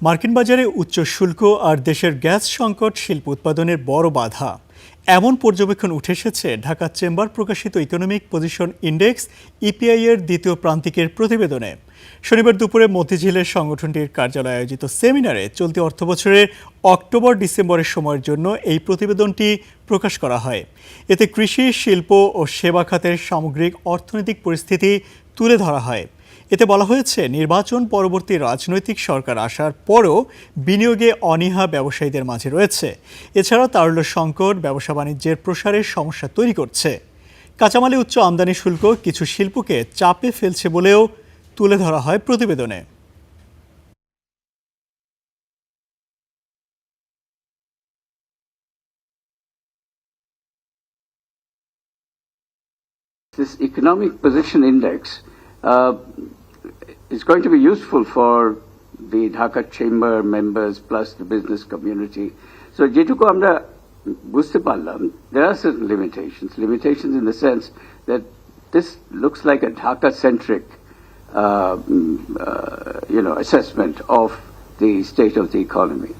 মার্কিন বাজারে উচ্চ শুল্ক আর দেশের গ্যাস সংকট শিল্প উৎপাদনের বড় বাধা এমন পর্যবেক্ষণ উঠে এসেছে ঢাকা চেম্বার প্রকাশিত ইকোনমিক পজিশন ইন্ডেক্স ইপিআই এর দ্বিতীয় প্রান্তিকের প্রতিবেদনে। শনিবার দুপুরে মতিঝিলের সংগঠনটির কার্যালয়ে আয়োজিত সেমিনারে চলতি অর্থবছরের অক্টোবর ডিসেম্বরের সময়ের জন্য এই প্রতিবেদনটি প্রকাশ করা হয়। এতে কৃষি, শিল্প ও সেবা খাতের সামগ্রিক অর্থনৈতিক পরিস্থিতি তুলে ধরা হয়। এতে বলা হয়েছে, নির্বাচন পরবর্তী রাজনৈতিক সরকার আসার পরও বিনিয়োগে অনীহা ব্যবসায়ীদের মাঝে রয়েছে। এছাড়া তারল্য সংকট ব্যবসা বাণিজ্যের প্রসারের সমস্যা তৈরি করছে। কাঁচামালে উচ্চ আমদানি শুল্ক কিছু শিল্পকে চাপে ফেলছে বলেও তুলে ধরা হয় প্রতিবেদনে। This economic position index is going to be useful for the Dhaka Chamber members plus the business community. So, যেটুকু আমরা বুঝতে পারলাম, there are certain limitations in the sense that this looks like a Dhaka-centric, assessment of the state of the economy.